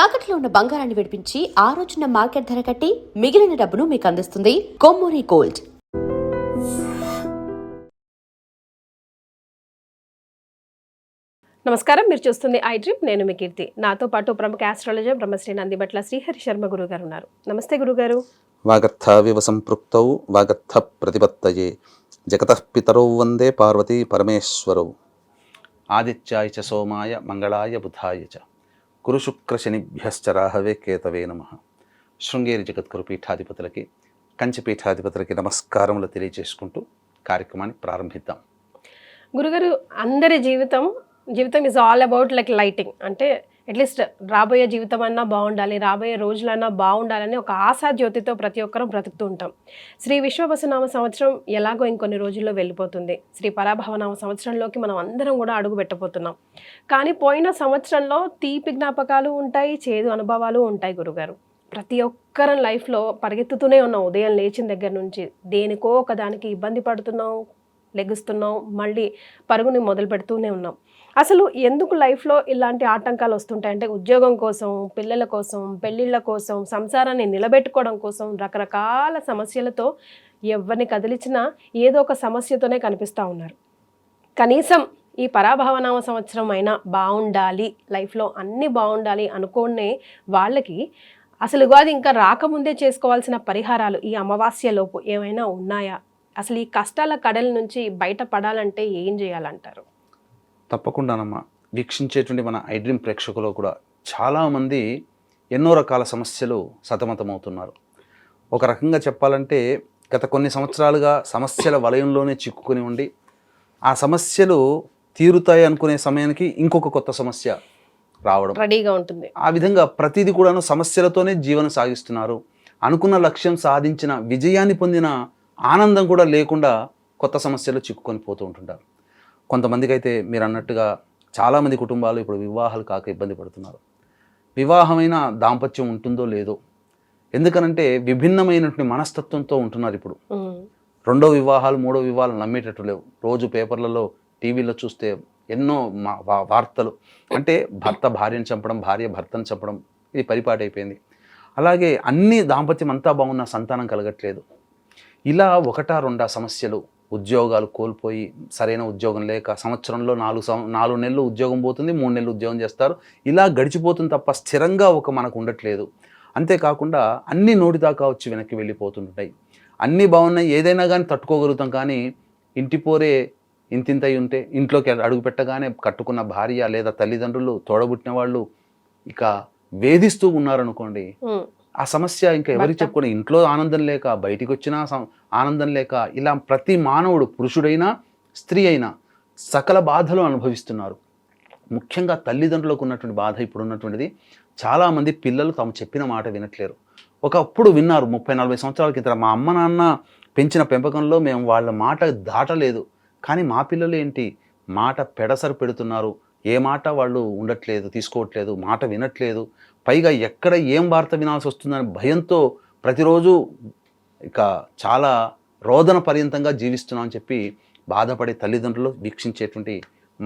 తాకట్లో ఉన్న బంగారాన్ని విడిపించి ఆ రోజున మార్కెట్ ధర కట్టి మిగిలిన డబ్బును మీకు అందిస్తుంది కొమ్మూరి గోల్డ్. నమస్కారం, మీరు చూస్తుంది ఐ డ్రీమ్. నేను మీ కీర్తి. నాతో పాటు ప్రముఖ ఆస్ట్రాలజర్ బ్రహ్మశ్రీ నందిబట్ల శ్రీహరి శర్మ గురుగారు ఉన్నారు. నమస్తే గురుగారు. వాగర్థావివ సంపృక్తౌ వాగర్థ ప్రతిపత్తయే జగతః పితరౌ వందే పార్వతీ పరమేశ్వరౌ. ఆదిత్యాయ చ సోమాయ మంగళాయ బుధాయ చ గురు శుక్ర శనిభ్యశ్చ రాహవే కేతవే నమః. శృంగేరి జగద్గురు పీఠాధిపతులకి, కంచి పీఠాధిపతులకి నమస్కారములు తెలియజేసుకుంటూ కార్యక్రమాన్ని ప్రారంభిద్దాం. గురుగారు, అందరి జీవితం is all about like lighting. అంటే అట్లీస్ట్ రాబోయే జీవితం అన్నా బాగుండాలి, రాబోయే రోజులన్నా బాగుండాలని ఒక ఆశా జ్యోతితో ప్రతి ఒక్కరూ బ్రతుకుతూ ఉంటాం. శ్రీ విశ్వవసునామ సంవత్సరం ఎలాగో ఇంకొన్ని రోజుల్లో వెళ్ళిపోతుంది. శ్రీ పరాభవనామ సంవత్సరంలోకి మనం అందరం కూడా అడుగు పెట్టబోతున్నాం. కానీ పోయిన సంవత్సరంలో తీపి జ్ఞాపకాలు ఉంటాయి, చేదు అనుభవాలు ఉంటాయి గురుగారు. ప్రతి ఒక్కరం లైఫ్లో పరిగెత్తుతూనే ఉన్నాం. ఉదయం లేచిన దగ్గర నుంచి దేనికో ఒకదానికి ఇబ్బంది పడుతున్నాం, లెగుస్తున్నాం, మళ్ళీ పరుగుని మొదలు పెడుతూనే ఉన్నాం. అసలు ఎందుకు లైఫ్లో ఇలాంటి ఆటంకాలు వస్తుంటాయి అంటే ఉద్యోగం కోసం, పిల్లల కోసం, పెళ్ళిళ్ళ కోసం, సంసారాన్ని నిలబెట్టుకోవడం కోసం రకరకాల సమస్యలతో ఎవరిని కదిలించినా ఏదో ఒక సమస్యతోనే కనిపిస్తూ ఉన్నారు. కనీసం ఈ పరాభవనామ సంవత్సరం అయినా బాగుండాలి, లైఫ్లో అన్నీ బాగుండాలి అనుకోనే వాళ్ళకి అసలు ఉగాది ఇంకా రాకముందే చేసుకోవాల్సిన పరిహారాలు ఈ అమావాస్యలోపు ఏమైనా ఉన్నాయా? అసలు ఈ కష్టాల కడల నుంచి బయటపడాలంటే ఏం చేయాలంటారు? తప్పకుండానమ్మా. వీక్షించేటువంటి మన ఐ డ్రీమ్ ప్రేక్షకులు కూడా చాలామంది ఎన్నో రకాల సమస్యలు సతమతమవుతున్నారు. ఒక రకంగా చెప్పాలంటే గత కొన్ని సంవత్సరాలుగా సమస్యల వలయంలోనే చిక్కుకొని ఉండి ఆ సమస్యలు తీరుతాయి అనుకునే సమయానికి ఇంకొక కొత్త సమస్య రావడం రెడీగా ఉంటుంది. ఆ విధంగా ప్రతిదీ కూడాను సమస్యలతోనే జీవనం సాగిస్తున్నారు. అనుకున్న లక్ష్యం సాధించిన, విజయాన్ని పొందిన ఆనందం కూడా లేకుండా కొత్త సమస్యలు చిక్కుకొని పోతూ ఉంటుంటారు. కొంతమందికి అయితే మీరు అన్నట్టుగా చాలామంది కుటుంబాలు ఇప్పుడు వివాహాలు కాక ఇబ్బంది పడుతున్నారు. వివాహమైన దాంపత్యం ఉంటుందో లేదో, ఎందుకనంటే విభిన్నమైనటువంటి మనస్తత్వంతో ఉంటున్నారు. ఇప్పుడు రెండో వివాహాలు, మూడో వివాహాలు నమ్మేటట్టు లేవు. రోజు పేపర్లలో, టీవీలో చూస్తే ఎన్నో వార్తలు. అంటే భర్త భార్యను చంపడం, భార్య భర్తను చంపడం, ఇది పరిపాటైపోయింది. అలాగే అన్ని దాంపత్యం అంతా బాగున్నా సంతానం కలగట్లేదు. ఇలా ఒకటా రెండా సమస్యలు. ఉద్యోగాలు కోల్పోయి సరైన ఉద్యోగం లేక సంవత్సరంలో 4 నెలలు ఉద్యోగం పోతుంది, 3 నెలలు ఉద్యోగం చేస్తారు. ఇలా గడిచిపోతుంది తప్ప స్థిరంగా మనకు ఉండట్లేదు. అంతేకాకుండా అన్నీ నోటి దాకా వచ్చి వెనక్కి వెళ్ళిపోతుంటాయి. అన్నీ బాగున్నాయి, ఏదైనా కానీ తట్టుకోగలుగుతాం. కానీ ఇంటి పోరే ఇంతింతై ఉంటే, ఇంట్లోకి అడుగు పెట్టగానే కట్టుకున్న భార్య లేదా తల్లిదండ్రులు, తోడబుట్టిన వాళ్ళు ఇక వేధిస్తూ ఉన్నారనుకోండి, ఆ సమస్య ఇంకా ఎవరికి చెప్పుకొని, ఇంట్లో ఆనందం లేక, బయటికి వచ్చినా ఆనందం లేక, ఇలా ప్రతి మానవుడు, పురుషుడైనా స్త్రీ అయినా సకల బాధలు అనుభవిస్తున్నారు. ముఖ్యంగా తల్లిదండ్రులకు ఉన్నటువంటి బాధ ఇప్పుడు ఉన్నటువంటిది. చాలామంది పిల్లలు తాము చెప్పిన మాట వినట్లేరు. ఒకప్పుడు విన్నారు 30-40 సంవత్సరాల కింద మా అమ్మ నాన్న పెంచిన పెంపకంలో మేము వాళ్ళ మాట దాటలేదు. కానీ మా పిల్లలు ఏంటి, మాట పెడసరు పెడుతున్నారు. ఏ మాట వాళ్ళు ఉండట్లేదు, తీసుకోవట్లేదు, మాట వినట్లేదు. పైగా ఎక్కడ ఏం వార్త వినాల్సి వస్తుందని భయంతో ప్రతిరోజు ఇక చాలా రోదన పర్యంతంగా జీవిస్తున్నాం అని చెప్పి బాధపడే తల్లిదండ్రులు వీక్షించేటువంటి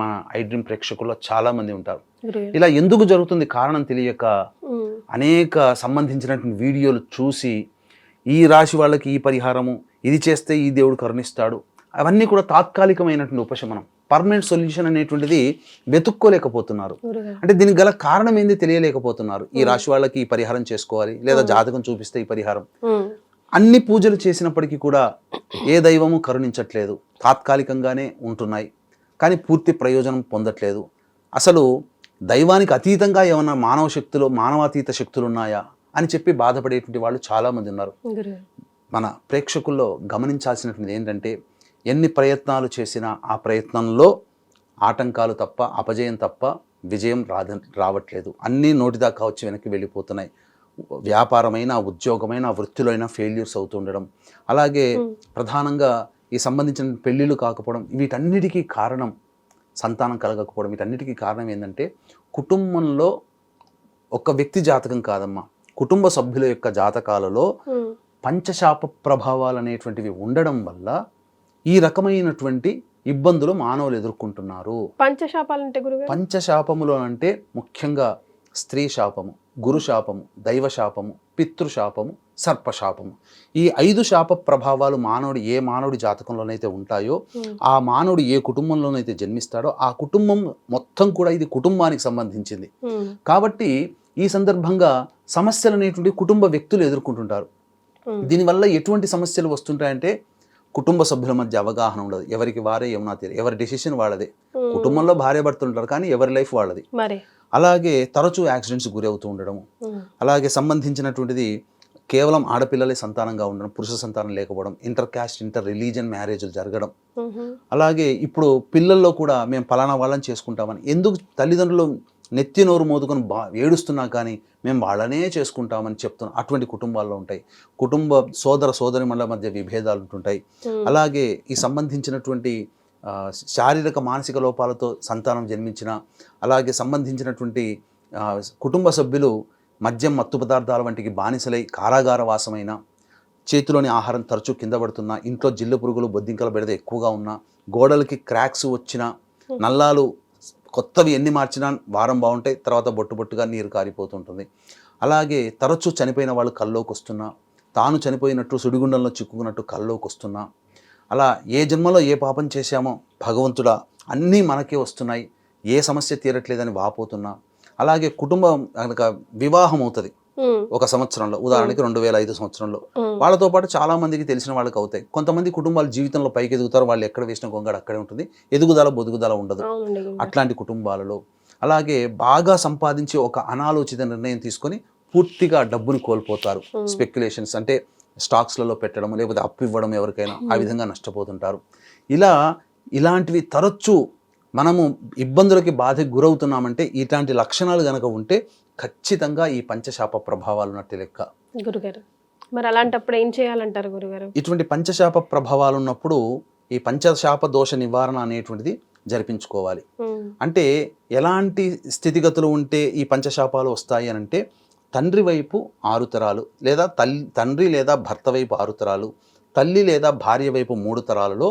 మన ఐ డ్రీమ్ ప్రేక్షకుల్లో చాలామంది ఉంటారు. ఇలా ఎందుకు జరుగుతుంది కారణం తెలియక అనేక సంబంధించినటువంటి వీడియోలు చూసి, ఈ రాశి వాళ్ళకి ఈ పరిహారము, ఇది చేస్తే ఈ దేవుడు కరుణిస్తాడు, అవన్నీ కూడా తాత్కాలికమైనటువంటి ఉపశమనం, పర్మనెంట్ సొల్యూషన్ అనేటువంటిది వెతుక్కోలేకపోతున్నారు. అంటే దీనికి గల కారణం ఏంది తెలియలేకపోతున్నారు. ఈ రాశి వాళ్ళకి ఈ పరిహారం చేసుకోవాలి, లేదా జాతకం చూపిస్తే ఈ పరిహారం. అన్ని పూజలు చేసినప్పటికీ కూడా ఏ దైవము కరుణించట్లేదు, తాత్కాలికంగానే ఉంటున్నాయి. కానీ పూర్తి ప్రయోజనం పొందట్లేదు. అసలు దైవానికి అతీతంగా ఏమన్నా మానవ శక్తులు, మానవాతీత శక్తులు ఉన్నాయా అని చెప్పి బాధపడేటువంటి వాళ్ళు చాలామంది ఉన్నారు. మన ప్రేక్షకుల్లో గమనించాల్సినటువంటి ఏంటంటే, ఎన్ని ప్రయత్నాలు చేసినా ఆ ప్రయత్నంలో ఆటంకాలు తప్ప, అపజయం తప్ప విజయం రావట్లేదు. అన్నీ నోటిదాకా వచ్చి వెనక్కి వెళ్ళిపోతున్నాయి. వ్యాపారమైన, ఉద్యోగమైన, వృత్తిలో అయినా ఫెయిల్యూర్స్ అవుతుండడం, అలాగే ప్రధానంగా ఈ సంబంధించిన పెళ్ళిళ్ళు కాకపోవడం, వీటన్నిటికీ కారణం సంతానం కలగకపోవడం. వీటన్నిటికీ కారణం ఏంటంటే, కుటుంబంలో ఒక వ్యక్తి జాతకం కాదమ్మా, కుటుంబ సభ్యుల యొక్క జాతకాలలో పంచశాప ప్రభావాలు అనేటువంటివి ఉండడం వల్ల ఈ రకమైనటువంటి ఇబ్బందులు మానవులు ఎదుర్కొంటున్నారు. పంచశాపాలంటే గురుగారు? పంచశాపములు అంటే ముఖ్యంగా స్త్రీ శాపము, గురుశాపము, దైవశాపము, పితృశాపము, సర్పశాపము. ఈ 5 శాప ప్రభావాలు ఏ మానవుడి జాతకంలోనైతే ఉంటాయో, ఆ మానవుడు ఏ కుటుంబంలోనైతే జన్మిస్తాడో ఆ కుటుంబం మొత్తం కూడా ఇది కుటుంబానికి సంబంధించింది. కాబట్టి ఈ సందర్భంగా సమస్యలు అనేటువంటి కుటుంబ వ్యక్తులు ఎదుర్కొంటుంటారు. దీనివల్ల ఎటువంటి సమస్యలు వస్తుంటాయంటే, కుటుంబ సభ్యుల మధ్య అవగాహన ఉండదు, ఎవరికి వారే ఏమన్నా తెలియదు, ఎవరి డెసిషన్ వాళ్ళదే. కుటుంబంలో భార్యాభర్తలు ఉంటారు కానీ ఎవరి లైఫ్ వాళ్ళది. అలాగే తరచూ యాక్సిడెంట్స్ గురవుతూ ఉండడము, అలాగే సంబంధించినటువంటిది కేవలం ఆడపిల్లలే సంతానంగా ఉండడం, పురుష సంతానం లేకపోవడం, ఇంటర్ క్యాస్ట్ ఇంటర్ రిలీజియన్ మ్యారేజ్లు జరగడం. అలాగే ఇప్పుడు పిల్లల్లో కూడా మేము పలానా వాళ్ళని చేసుకుంటామని, ఎందుకు తల్లిదండ్రులు నెత్తి నోరు మోదుకొని ఏడుస్తున్నా కానీ మేము వాళ్ళనే చేసుకుంటామని చెప్తున్నాం, అటువంటి కుటుంబాల్లో ఉంటాయి. కుటుంబ సోదరిమణుల మధ్య విభేదాలు ఉంటుంటాయి. అలాగే ఈ సంబంధించినటువంటి శారీరక మానసిక లోపాలతో సంతానం జన్మించిన, అలాగే సంబంధించినటువంటి కుటుంబ సభ్యులు మద్యం మత్తు పదార్థాల వంటికి బానిసలై కారాగార వాసమైన, చేతిలోని ఆహారం తరచూ కింద పడుతున్నా, ఇంట్లో జిల్లు పురుగులు బొద్దింకల బెడద ఎక్కువగా ఉన్నా, గోడలకి క్రాక్స్ వచ్చినా, నల్లాలు కొత్తవి ఎన్ని మార్చినా వారం బాగుంటాయి, తర్వాత బొట్టుగా నీరు కారిపోతుంటుంది. అలాగే తరచూ చనిపోయిన వాళ్ళు కల్లోకి వస్తున్నా, తాను చనిపోయినట్టు సుడిగుండంలో చిక్కుకున్నట్టు కల్లోకి వస్తున్నా, అలా ఏ జన్మలో ఏ పాపం చేశామో భగవంతుడా అన్నీ మనకే వస్తున్నాయి, ఏ సమస్య తీరట్లేదని వాపోతున్నా. అలాగే కుటుంబం కనుక వివాహం అవుతుంది ఒక సంవత్సరంలో, ఉదాహరణకి 2005 సంవత్సరంలో, వాళ్ళతో పాటు చాలా మందికి తెలిసిన వాళ్ళకి అవుతాయి. కొంతమంది కుటుంబాలు జీవితంలో పైకి ఎదుగుతారు, వాళ్ళు ఎక్కడ వేసిన గొంగడు అక్కడే ఉంటుంది, బొదుగుదల ఉండదు అట్లాంటి కుటుంబాలలో. అలాగే బాగా సంపాదించి ఒక అనాలోచిత నిర్ణయం తీసుకొని పూర్తిగా డబ్బుని కోల్పోతారు. స్పెక్యులేషన్స్ అంటే స్టాక్స్లలో పెట్టడం, లేకపోతే అప్పు ఇవ్వడం ఎవరికైనా, ఆ విధంగా నష్టపోతుంటారు. ఇలాంటివి తరచూ మనము ఇబ్బందులకి బాధకి గురవుతున్నామంటే, ఇట్లాంటి లక్షణాలు కనుక ఉంటే ఖచ్చితంగా ఈ పంచశాప ప్రభావాలు ఉన్నట్టు లెక్క. గురుగారు, మరి అలాంటప్పుడు ఏం చేయాలంటారు గురుగారు? ఇటువంటి పంచశాప ప్రభావాలు ఉన్నప్పుడు ఈ పంచశాప దోష నివారణ అనేటువంటిది జరిపించుకోవాలి. అంటే ఎలాంటి స్థితిగతులు ఉంటే ఈ పంచశాపాలు వస్తాయి అని అంటే, తండ్రి వైపు 6 తరాలు, లేదా తండ్రి లేదా భర్త వైపు 6 తరాలు, తల్లి లేదా భార్య వైపు 3 తరాలలో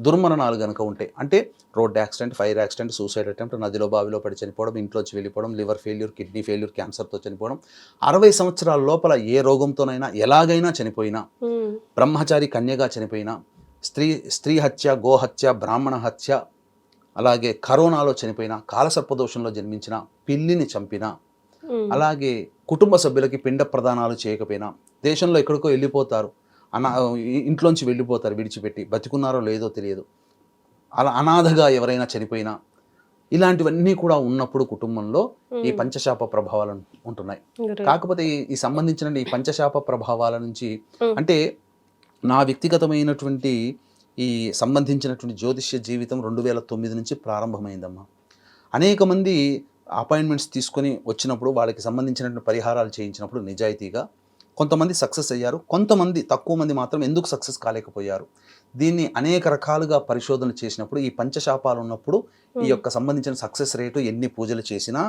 దుర్మరణాలు కనుక ఉంటాయి. అంటే road accident, fire accident, suicide attempt, నదిలో బావిలో పడి చనిపోవడం, ఇంట్లోంచి వెళ్ళిపోవడం, లివర్ ఫెయిల్యూర్, కిడ్నీ ఫెయిల్యూర్, క్యాన్సర్తో చనిపోవడం, 60 సంవత్సరాల లోపల ఏ రోగంతోనైనా ఎలాగైనా చనిపోయినా, బ్రహ్మచారి కన్యగా చనిపోయినా, స్త్రీ హత్య, గోహత్య, బ్రాహ్మణ హత్య, అలాగే కరోనాలో చనిపోయినా, కాలసర్పదోషంలో జన్మించిన, పిల్లిని చంపినా, అలాగే కుటుంబ సభ్యులకి పిండ ప్రదానాలు చేయకపోయినా, దేశంలో ఎక్కడికో వెళ్ళిపోతారు, ఇంట్లోంచి వెళ్ళిపోతారు విడిచిపెట్టి, బతికున్నారో లేదో తెలియదు, అలా అనాథగా ఎవరైనా చనిపోయినా, ఇలాంటివన్నీ కూడా ఉన్నప్పుడు కుటుంబంలో ఈ పంచశాప ప్రభావాలు ఉంటున్నాయి. కాకపోతే ఈ సంబంధించిన ఈ పంచశాప ప్రభావాల నుంచి, అంటే నా వ్యక్తిగతమైనటువంటి ఈ సంబంధించినటువంటి జ్యోతిష్య జీవితం 2009 నుంచి ప్రారంభమైందమ్మా. అనేక మంది అపాయింట్మెంట్స్ తీసుకొని వచ్చినప్పుడు వాళ్ళకి సంబంధించినటువంటి పరిహారాలు చేయించినప్పుడు నిజాయితీగా కొంతమంది సక్సెస్ అయ్యారు, కొంతమంది తక్కువ మంది మాత్రం ఎందుకు సక్సెస్ కాలేకపోయారు. దీన్ని అనేక రకాలుగా పరిశోధనలు చేసినప్పుడు ఈ పంచశాపాలు ఉన్నప్పుడు ఈ యొక్క సంబంధించిన సక్సెస్ రేటు, ఎన్ని పూజలు చేసినా,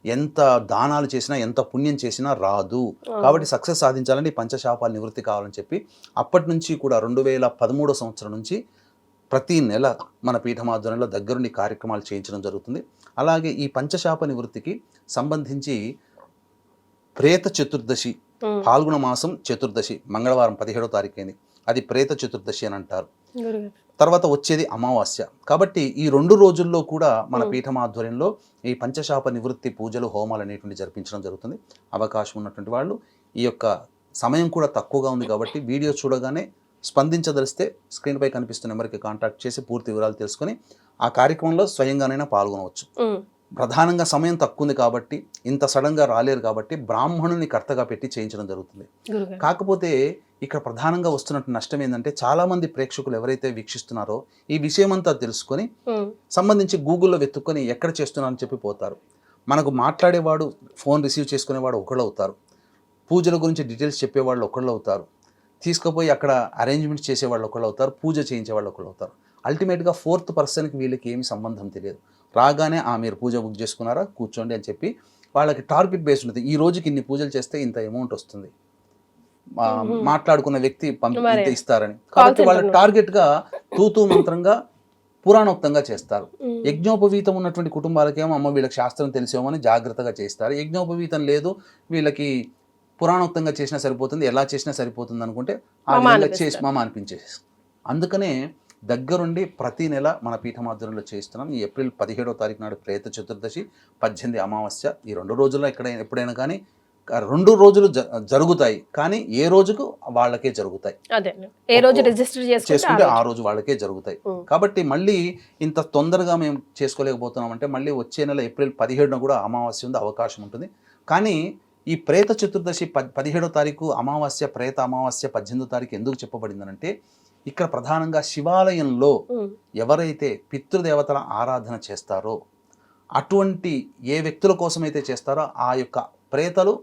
ఎంత దానాలు చేసినా, ఎంత పుణ్యం చేసినా రాదు. కాబట్టి సక్సెస్ సాధించాలంటే ఈ పంచశాపాలు నివృత్తి కావాలని చెప్పి అప్పటి నుంచి కూడా 2013 సంవత్సరం నుంచి ప్రతి నెల మన పీఠమాధ్వర్యంలో దగ్గరుండి కార్యక్రమాలు చేయించడం జరుగుతుంది. అలాగే ఈ పంచశాప నివృత్తికి సంబంధించి ప్రేత చతుర్దశి, పాల్గొన మాసం చతుర్దశి, మంగళవారం 17వ తారీఖు అయింది, అది ప్రేత చతుర్దశి అని అంటారు. తర్వాత వచ్చేది అమావాస్య. కాబట్టి ఈ 2 రోజుల్లో కూడా మన పీఠమాధ్వర్యంలో ఈ పంచశాప నివృత్తి పూజలు, హోమాలు అనేటువంటి జరిపించడం జరుగుతుంది. అవకాశం ఉన్నటువంటి వాళ్ళు, ఈ యొక్క సమయం కూడా తక్కువగా ఉంది కాబట్టి వీడియో చూడగానే స్పందించదలిస్తే స్క్రీన్పై కనిపిస్తున్న నెంబర్కి కాంటాక్ట్ చేసి పూర్తి వివరాలు తెలుసుకొని ఆ కార్యక్రమంలో స్వయంగానైనా పాల్గొనవచ్చు. ప్రధానంగా సమయం తక్కువ ఉంది కాబట్టి, ఇంత సడన్గా రాలేరు కాబట్టి బ్రాహ్మణుని కర్తగా పెట్టి చేయించడం జరుగుతుంది. కాకపోతే ఇక్కడ ప్రధానంగా వస్తున్నట్టు నష్టం ఏంటంటే, చాలా మంది ప్రేక్షకులు ఎవరైతే వీక్షిస్తున్నారో ఈ విషయం అంతా తెలుసుకొని సంబంధించి గూగుల్లో వెతుక్కొని ఎక్కడ చేస్తున్నారని చెప్పి పోతారు. మనకు మాట్లాడేవాడు, ఫోన్ రిసీవ్ చేసుకునేవాడు ఒకళ్ళు అవుతారు, పూజల గురించి డీటెయిల్స్ చెప్పేవాళ్ళు ఒకళ్ళు అవుతారు, తీసుకుపోయి అక్కడ అరేంజ్మెంట్స్ చేసేవాళ్ళు ఒకళ్ళు అవుతారు, పూజ చేయించేవాళ్ళు ఒకళ్ళు అవుతారు. అల్టిమేట్గా 4th పర్సన్కి వీళ్ళకి ఏమి సంబంధం తెలియదు. రాగానే మీరు పూజ బుక్ చేసుకున్నారా, కూర్చోండి అని చెప్పి వాళ్ళకి టార్గెట్ బేస్డ్ ఉంటుంది. ఈ రోజుకి ఇన్ని పూజలు చేస్తే ఇంత అమౌంట్ వస్తుంది, మాట్లాడుకున్న వ్యక్తి ఇంత ఇస్తారని. కాబట్టి వాళ్ళ టార్గెట్గా తూతూ మంత్రంగా పురాణోక్తంగా చేస్తారు. యజ్ఞోపవీతం ఉన్నటువంటి కుటుంబాలకేమో అమ్మ వీళ్ళకి శాస్త్రం తెలిసేమని జాగ్రత్తగా చేస్తారు. యజ్ఞోపవీతం లేదు, వీళ్ళకి పురాణోక్తంగా చేసినా సరిపోతుంది, ఎలా చేసినా సరిపోతుంది అనుకుంటే ఆ విధంగా చేసి మామ అనిపించేసి, అందుకనే దగ్గరుండి ప్రతి నెల మన పీఠమాధ్వర్యంలో చేస్తున్నాం. ఈ ఏప్రిల్ 17వ తారీఖు నాడు ప్రేత చతుర్దశి, 18 అమావాస్య, ఈ 2 రోజుల్లో ఎప్పుడైనా కానీ 2 రోజులు జరుగుతాయి, కానీ ఏ రోజుకు వాళ్ళకే జరుగుతాయి. అదే ఏ రోజు రిజిస్టర్ చేసుకుంటే ఆ రోజు వాళ్ళకే జరుగుతాయి. కాబట్టి మళ్ళీ ఇంత తొందరగా మేము చేసుకోలేకపోతున్నాం అంటే మళ్ళీ వచ్చే నెల ఏప్రిల్ 17న కూడా అమావాస్య ఉంది, అవకాశం ఉంటుంది. కానీ ఈ ప్రేత చతుర్దశి 17వ తారీఖు అమావాస్య, ప్రేత అమావాస్య 18వ తారీఖు ఎందుకు చెప్పబడిందనంటే, ఇక్కడ ప్రధానంగా శివాలయంలో ఎవరైతే పితృదేవతల ఆరాధన చేస్తారో అటువంటి ఏ వ్యక్తుల కోసమైతే చేస్తారో ఆ యొక్క ప్రేతలు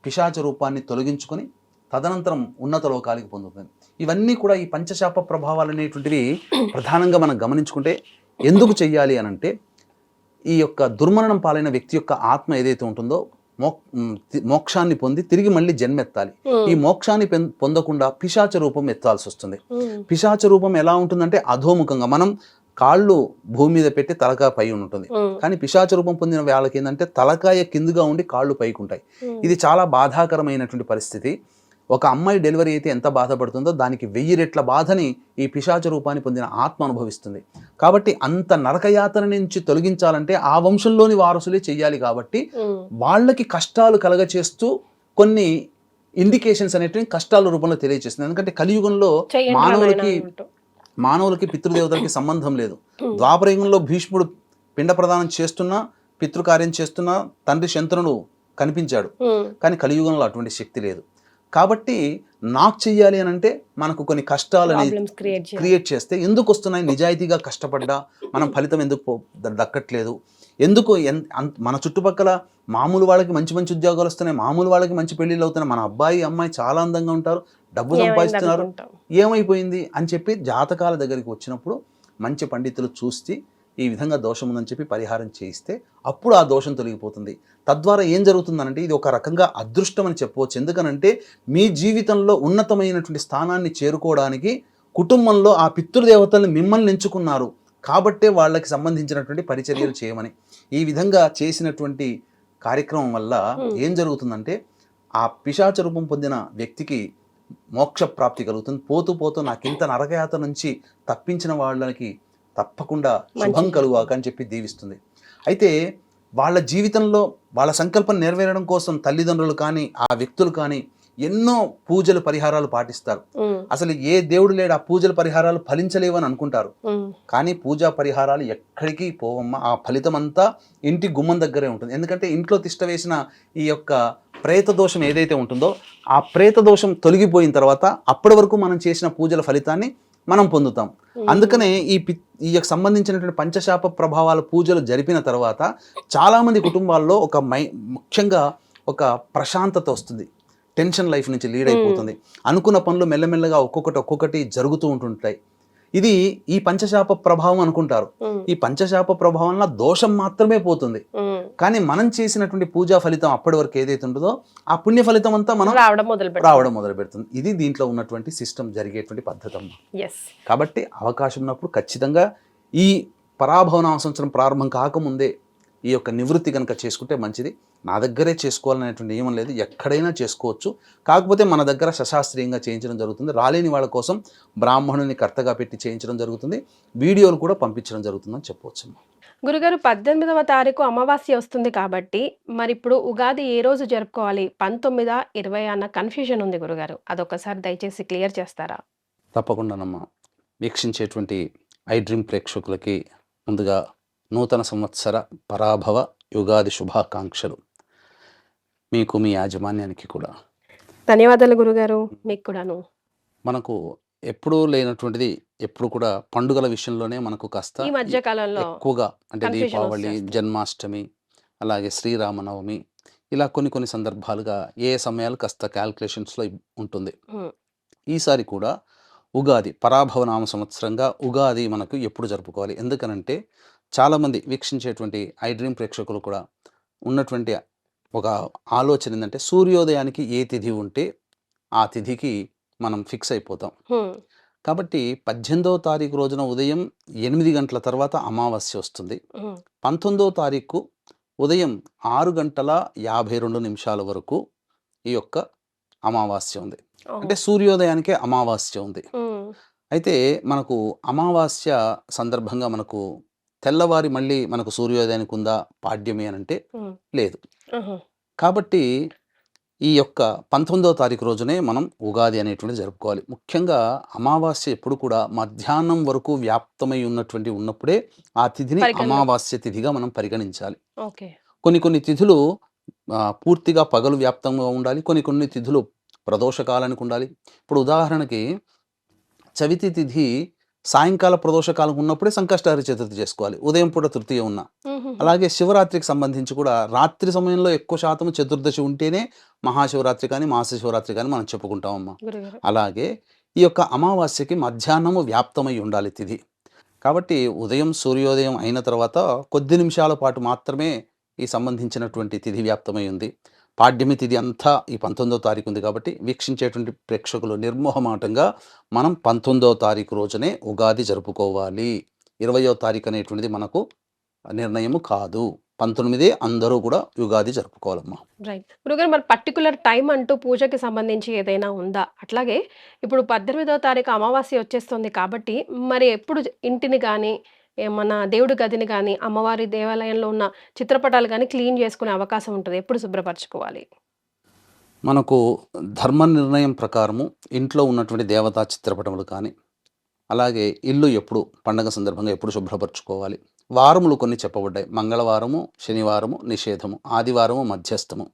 పిశాచ రూపాన్ని తొలగించుకొని తదనంతరం ఉన్నత లోకాలకి పొందుతుంది. ఇవన్నీ కూడా ఈ పంచశాప ప్రభావాలు అనేటువంటివి ప్రధానంగా మనం గమనించుకుంటే ఎందుకు చెయ్యాలి అనంటే, ఈ యొక్క దుర్మరణం పాలైన వ్యక్తి యొక్క ఆత్మ ఏదైతే ఉంటుందో మోక్షాన్ని పొంది తిరిగి మళ్ళీ జన్మెత్తాలి. ఈ మోక్షాన్ని పొందకుండా పిశాచ రూపం ఎత్తాల్సి వస్తుంది. పిశాచ రూపం ఎలా ఉంటుందంటే అధోముఖంగా, మనం కాళ్ళు భూమి మీద పెట్టి తలకాయ పై ఉంటుంది. కానీ పిశాచ రూపం పొందిన వాళ్ళకి ఏంటంటే తలకాయ కిందుగా ఉండి కాళ్ళు పైకి ఉంటాయి. ఇది చాలా బాధాకరమైనటువంటి పరిస్థితి. ఒక అమ్మాయి డెలివరీ అయితే ఎంత బాధపడుతుందో దానికి 1000 రెట్ల బాధని ఈ పిశాచ రూపాన్ని పొందిన ఆత్మ అనుభవిస్తుంది. కాబట్టి అంత నరకయాతన నుంచి తొలగించాలంటే ఆ వంశంలోని వారసులే చెయ్యాలి. కాబట్టి వాళ్ళకి కష్టాలు కలగచేస్తూ కొన్ని ఇండికేషన్స్ అనేటివి కష్టాల రూపంలో తెలియజేస్తుంది. ఎందుకంటే కలియుగంలో మానవులకి పితృదేవతలకి సంబంధం లేదు. ద్వాపరయుగంలో భీష్ముడు పిండ ప్రదానం చేస్తున్నా, పితృకార్యం చేస్తున్నా తండ్రి శంతనుడు కనిపించాడు. కానీ కలియుగంలో అటువంటి శక్తి లేదు. కాబట్టి నాకు చెయ్యాలి అని అంటే మనకు కొన్ని కష్టాలని క్రియేట్ చేస్తే ఎందుకు వస్తున్నాయి, నిజాయితీగా కష్టపడ్డా మనం ఫలితం ఎందుకు దక్కట్లేదు, ఎందుకు మన చుట్టుపక్కల మామూలు వాళ్ళకి మంచి మంచి ఉద్యోగాలు వస్తున్నాయి, మామూలు వాళ్ళకి మంచి పెళ్ళిళ్ళు అవుతున్నాయి, మన అబ్బాయి అమ్మాయి చాలా అందంగా ఉంటారు, డబ్బు సంపాదిస్తున్నారు, ఏమైపోయింది అని చెప్పి జాతకాల దగ్గరికి వచ్చినప్పుడు మంచి పండితులు చూసి ఈ విధంగా దోషం ఉందని చెప్పి పరిహారం చేయిస్తే అప్పుడు ఆ దోషం తొలగిపోతుంది. తద్వారా ఏం జరుగుతుందనంటే ఇది ఒక రకంగా అదృష్టం అని చెప్పవచ్చు. ఎందుకనంటే మీ జీవితంలో ఉన్నతమైనటువంటి స్థానాన్ని చేరుకోవడానికి కుటుంబంలో ఆ పితృదేవతల్ని మిమ్మల్ని ఎంచుకున్నారు కాబట్టే వాళ్ళకి సంబంధించినటువంటి పరిచర్యలు చేయమని. ఈ విధంగా చేసినటువంటి కార్యక్రమం వల్ల ఏం జరుగుతుందంటే ఆ పిశాచ రూపం పొందిన వ్యక్తికి మోక్ష ప్రాప్తి కలుగుతుంది. పోతూ పోతూ నాకింత నరకయాత నుంచి తప్పించిన వాళ్ళకి తప్పకుండా శుభం కలుగాక అని చెప్పి దీవిస్తుంది. అయితే వాళ్ళ జీవితంలో వాళ్ళ సంకల్పం నెరవేరడం కోసం తల్లిదండ్రులు కానీ ఆ వ్యక్తులు కానీ ఎన్నో పూజలు పరిహారాలు పాటిస్తారు. అసలు ఏ దేవుడు లేడు, ఆ పూజల పరిహారాలు ఫలించలేవని అనుకుంటారు. కానీ పూజా పరిహారాలు ఎక్కడికి పోవమ్మా, ఆ ఫలితం అంతా ఇంటి గుమ్మం దగ్గరే ఉంటుంది. ఎందుకంటే ఇంట్లో తిష్ట వేసిన ఈ యొక్క ప్రేత దోషం ఏదైతే ఉంటుందో ఆ ప్రేత దోషం తొలగిపోయిన తర్వాత అప్పటి వరకు మనం చేసిన పూజల ఫలితాన్ని మనం పొందుతాం. అందుకనే ఈ సంబంధించినటువంటి పంచశాప ప్రభావాల పూజలు జరిపిన తర్వాత చాలామంది కుటుంబాల్లో ముఖ్యంగా ఒక ప్రశాంతత వస్తుంది. టెన్షన్ లైఫ్ నుంచి లీడ్ అయిపోతుంది. అనుకున్న పనులు మెల్లమెల్లగా ఒక్కొక్కటి జరుగుతూ ఉంటుంటాయి. ఇది ఈ పంచశాప ప్రభావం అనుకుంటారు. ఈ పంచశాప ప్రభావంలో దోషం మాత్రమే పోతుంది. కానీ మనం చేసినటువంటి పూజా ఫలితం అప్పటి వరకు ఏదైతే ఉంటుందో ఆ పుణ్య ఫలితం అంతా మనం రావడం మొదలు పెడుతుంది. ఇది దీంట్లో ఉన్నటువంటి సిస్టమ్ జరిగేటువంటి పద్ధతి అమ్మా. కాబట్టి అవకాశం ఉన్నప్పుడు ఖచ్చితంగా ఈ పరాభవనామ సంవత్సరం ప్రారంభం కాకముందే ఈ యొక్క నివృత్తి కనుక చేసుకుంటే మంచిది. నా దగ్గరే చేసుకోవాలనేటువంటి నియమం లేదు, ఎక్కడైనా చేసుకోవచ్చు. కాకపోతే మన దగ్గర సశాస్త్రీయంగా చేయించడం జరుగుతుంది. రాలేని వాళ్ళ కోసం బ్రాహ్మణుని కర్తగా పెట్టి చేయించడం జరుగుతుంది. వీడియోలు కూడా పంపించడం జరుగుతుందని చెప్పవచ్చు. గురుగారు 18వ తారీఖు అమావాస్య వస్తుంది కాబట్టి మరి ఇప్పుడు ఉగాది ఏ రోజు జరుపుకోవాలి, 19, 20 అన్న కన్ఫ్యూజన్ ఉంది గురుగారు. అదొకసారి దయచేసి క్లియర్ చేస్తారా? తప్పకుండానమ్మా. వీక్షించేటువంటి ఐ డ్రీమ్ ప్రేక్షకులకి ముందుగా నూతన సంవత్సర పరాభవ యుగాది శుభాకాంక్షలు. మీకు మీ యాజమాన్యానికి కూడా ధన్యవాదాలు గురుగారు. మీకు కూడాను. మనకు ఎప్పుడూ లేనటువంటిది ఎప్పుడు కూడా పండుగల విషయంలోనే మనకు కాస్త ఈ మధ్య కాలంలో ఎక్కువగా అంటే దీపావళి, జన్మాష్టమి, అలాగే శ్రీరామనవమి, ఇలా కొన్ని సందర్భాలుగా ఏ సమయాలు కాస్త క్యాల్కులేషన్స్లో ఉంటుంది. ఈసారి కూడా ఉగాది పరాభవనామ సంవత్సరంగా ఉగాది మనకు ఎప్పుడు జరుపుకోవాలి? ఎందుకనంటే చాలామంది వీక్షించేటువంటి ఐ డ్రీమ్ ప్రేక్షకులు కూడా ఉన్నటువంటి ఒక ఆలోచన ఏంటంటే సూర్యోదయానికి ఏ తిథి ఉంటే ఆ తిథికి మనం ఫిక్స్ అయిపోతాం. కాబట్టి 18వ తారీఖు రోజున ఉదయం 8 గంటల తర్వాత అమావాస్య వస్తుంది. 19వ తారీఖు ఉదయం 6:52 వరకు ఈ యొక్క అమావాస్య ఉంది. అంటే సూర్యోదయానికే అమావాస్య ఉంది. అయితే మనకు అమావాస్య సందర్భంగా మనకు తెల్లవారి మళ్ళీ మనకు సూర్యోదయానికి ఉందా పాడ్యమి అని అంటే లేదు. కాబట్టి ఈ యొక్క 19వ తారీఖు రోజునే మనం ఉగాది అనేటువంటిది జరుపుకోవాలి. ముఖ్యంగా అమావాస్య ఎప్పుడు కూడా మధ్యాహ్నం వరకు వ్యాప్తమై ఉన్నప్పుడే ఆ తిథిని అమావాస్య తిథిగా మనం పరిగణించాలి. కొన్ని తిథులు పూర్తిగా పగలు వ్యాప్తంగా ఉండాలి, కొన్ని తిథులు ప్రదోషకాలానికి ఉండాలి. ఇప్పుడు ఉదాహరణకి చవితి తిథి సాయంకాల ప్రదోషకాలం ఉన్నప్పుడే సంకష్టహరి చతుర్థి చేసుకోవాలి, ఉదయం పూట తృతీయ ఉన్న. అలాగే శివరాత్రికి సంబంధించి కూడా రాత్రి సమయంలో ఎక్కువ శాతం చతుర్దశి ఉంటేనే మహాశివరాత్రి కానీ మాస శివరాత్రి కానీ మనం చెప్పుకుంటామమ్మా. అలాగే ఈ యొక్క అమావాస్యకి మధ్యాహ్నము వ్యాప్తమై ఉండాలి తిథి. కాబట్టి ఉదయం సూర్యోదయం అయిన తర్వాత కొద్ది నిమిషాల పాటు మాత్రమే ఈ సంబంధించినటువంటి తిథి వ్యాప్తమై ఉంది. పాడ్యమి తిథి అంతా ఈ 19వ తారీఖు ఉంది. కాబట్టి వీక్షించేటువంటి ప్రేక్షకులు నిర్మోహమాటంగా మనం 19వ తారీఖు రోజునే ఉగాది జరుపుకోవాలి. 20వ తారీఖు అనేటువంటిది మనకు నిర్ణయము కాదు. 19 అందరూ కూడా ఉగాది జరుపుకోవాలమ్మా. రైట్ గురుగారు, మరి పర్టికులర్ టైం అంటూ పూజకి సంబంధించి ఏదైనా ఉందా? అట్లాగే ఇప్పుడు 18వ తారీఖు అమావాస్య వచ్చేస్తుంది కాబట్టి మరి ఎప్పుడు ఇంటిని కానీ మన దేవుడి గదిని కానీ అమ్మవారి దేవాలయంలో ఉన్న చిత్రపటాలు కానీ క్లీన్ చేసుకునే అవకాశం ఉంటుంది? ఎప్పుడు శుభ్రపరచుకోవాలి? మనకు ధర్మ నిర్ణయం ప్రకారము ఇంట్లో ఉన్నటువంటి దేవతా చిత్రపటములు కానీ అలాగే ఇల్లు ఎప్పుడు పండగ సందర్భంగా ఎప్పుడు శుభ్రపరచుకోవాలి. వారములు కొన్ని చెప్పబడ్డాయి. మంగళవారము, శనివారము నిషేధము, ఆదివారము మధ్యస్థము,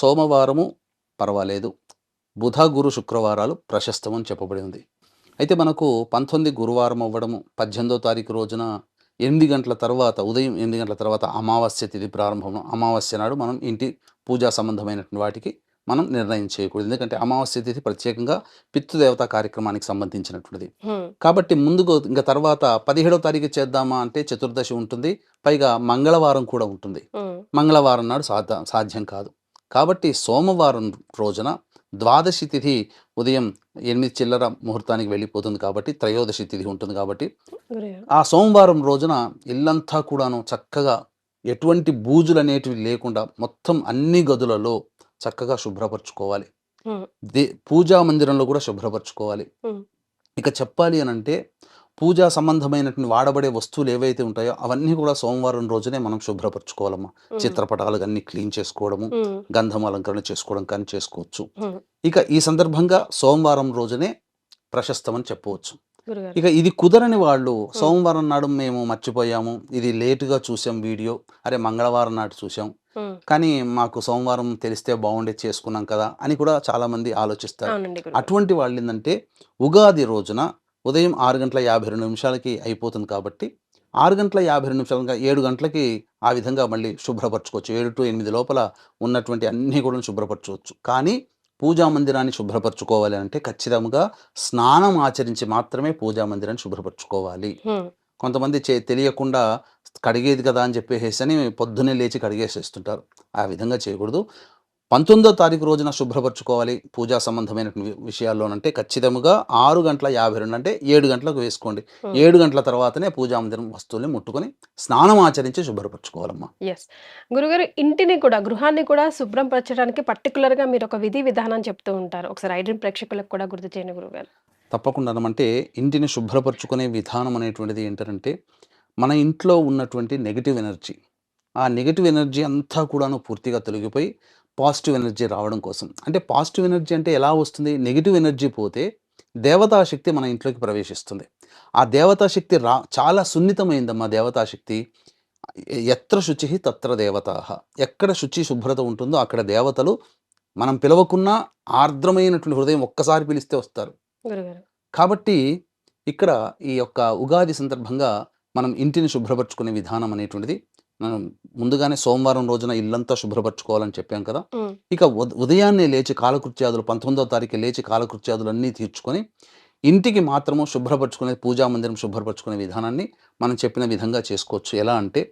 సోమవారము పర్వాలేదు, బుధ గురు శుక్రవారాలు ప్రశస్తము అని చెప్పబడి ఉంది. అయితే మనకు 19 గురువారం అవ్వడము, 18వ తారీఖు రోజున 8 గంటల తర్వాత ఉదయం 8 గంటల తర్వాత అమావాస్య తిథి ప్రారంభం. అమావాస్య నాడు మనం ఇంటి పూజా సంబంధమైనటువంటి వాటికి మనం నిర్ణయం చేయకూడదు. ఎందుకంటే అమావాస్య తిథి ప్రత్యేకంగా పితృదేవతా కార్యక్రమానికి సంబంధించినటువంటిది. కాబట్టి ముందుకు ఇంకా తర్వాత 17వ తారీఖు చేద్దామా అంటే చతుర్దశి ఉంటుంది, పైగా మంగళవారం కూడా ఉంటుంది. మంగళవారం నాడు సాధ్యం కాదు. కాబట్టి సోమవారం రోజున ద్వాదశి తిథి ఉదయం 8 చిల్లర ముహూర్తానికి వెళ్ళిపోతుంది. కాబట్టి త్రయోదశి తిథి ఉంటుంది. కాబట్టి ఆ సోమవారం రోజున ఇల్లంతా కూడాను చక్కగా ఎటువంటి బూజులు అనేటివి లేకుండా మొత్తం అన్ని గదులలో చక్కగా శుభ్రపరచుకోవాలి. పూజా మందిరంలో కూడా శుభ్రపరచుకోవాలి. ఇక చెప్పాలి అని అంటే పూజా సంబంధమైనటువంటి వాడబడే వస్తువులు ఏవైతే ఉంటాయో అవన్నీ కూడా సోమవారం రోజునే మనం శుభ్రపరచుకోవాలమ్మా. చిత్రపటాలు అన్ని క్లీన్ చేసుకోవడము, గంధం అలంకరణ చేసుకోవడం కానీ చేసుకోవచ్చు. ఇక ఈ సందర్భంగా సోమవారం రోజునే ప్రశస్తమని చెప్పవచ్చు. ఇక ఇది కుదరని వాళ్ళు సోమవారం నాడు మేము మర్చిపోయాము, ఇది లేటుగా చూసాం వీడియో, అరే మంగళవారం నాడు చూసాం కానీ మాకు సోమవారం తెలిస్తే బాగుండే చేసుకున్నాం కదా అని కూడా చాలా మంది ఆలోచిస్తారు. అటువంటి వాళ్ళు ఏంటంటే ఉగాది రోజున ఉదయం 6:52 అయిపోతుంది. కాబట్టి 6:52 7 గంటలకి ఆ విధంగా మళ్ళీ శుభ్రపరచుకోవచ్చు. 7 to 8 లోపల ఉన్నటువంటి అన్నీ కూడా శుభ్రపరచుకోవచ్చు. కానీ పూజా మందిరాన్ని శుభ్రపరచుకోవాలి అంటే ఖచ్చితంగా స్నానం ఆచరించి మాత్రమే పూజా మందిరాన్ని శుభ్రపరచుకోవాలి. కొంతమంది తెలియకుండా కడిగేది కదా అని చెప్పేసి అని పొద్దున్నే లేచి కడిగేసేస్తుంటారు. ఆ విధంగా చేయకూడదు. 19వ తారీఖు రోజున శుభ్రపరచుకోవాలి పూజా సంబంధమైన విషయాల్లోనంటే ఖచ్చితంగా 6:52 అంటే 7 గంటలకు వేసుకోండి. 7 గంటల తర్వాతనే పూజా మందిరం వస్తువుల్ని ముట్టుకొని స్నానం ఆచరించి శుభ్రపరచుకోవాలమ్మా. ఎస్ గురుగారు, ఇంటిని కూడా గృహాన్ని కూడా శుభ్రం పరచడానికి పర్టికులర్గా మీరు ఒక విధి విధానం చెప్తూ ఉంటారు. ఒకసారి ఐడెంట్ ప్రేక్షకులకు కూడా గుర్తు చేయండి గురుగారు. తప్పకుండా. అంటే ఇంటిని శుభ్రపరచుకునే విధానం అనేటువంటిది ఏంటంటే మన ఇంట్లో ఉన్నటువంటి నెగిటివ్ ఎనర్జీ, ఆ నెగిటివ్ ఎనర్జీ అంతా కూడాను పూర్తిగా తొలగిపోయి పాజిటివ్ ఎనర్జీ రావడం కోసం. అంటే పాజిటివ్ ఎనర్జీ అంటే ఎలా వస్తుంది? నెగిటివ్ ఎనర్జీ పోతే దేవతాశక్తి మన ఇంట్లోకి ప్రవేశిస్తుంది. ఆ దేవతాశక్తి చాలా సున్నితమైందమ్మా. దేవతాశక్తి ఎత్ర శుచి తత్ర దేవతాః, ఎక్కడ శుచి శుభ్రత ఉంటుందో అక్కడ దేవతలు మనం పిలవకున్నా ఆర్ద్రమైనటువంటి హృదయం ఒక్కసారి పిలిస్తే వస్తారు. కాబట్టి ఇక్కడ ఈ యొక్క ఉగాది సందర్భంగా మనం ఇంటిని శుభ్రపరచుకునే విధానం అనేటువంటిది మనం ముందుగానే సోమవారం రోజున ఇల్లంతా శుభ్రపరచుకోవాలని చెప్పాం కదా. ఇక ఉదయాన్నే లేచి కాలకృత్యాదులు 19వ తారీఖు లేచి కాలకృత్యాదులు అన్నీ తీర్చుకొని ఇంటికి మాత్రము శుభ్రపరచుకునే పూజా మందిరం శుభ్రపరచుకునే విధానాన్ని మనం చెప్పిన విధంగా చేసుకోవచ్చు. ఎలా అంటే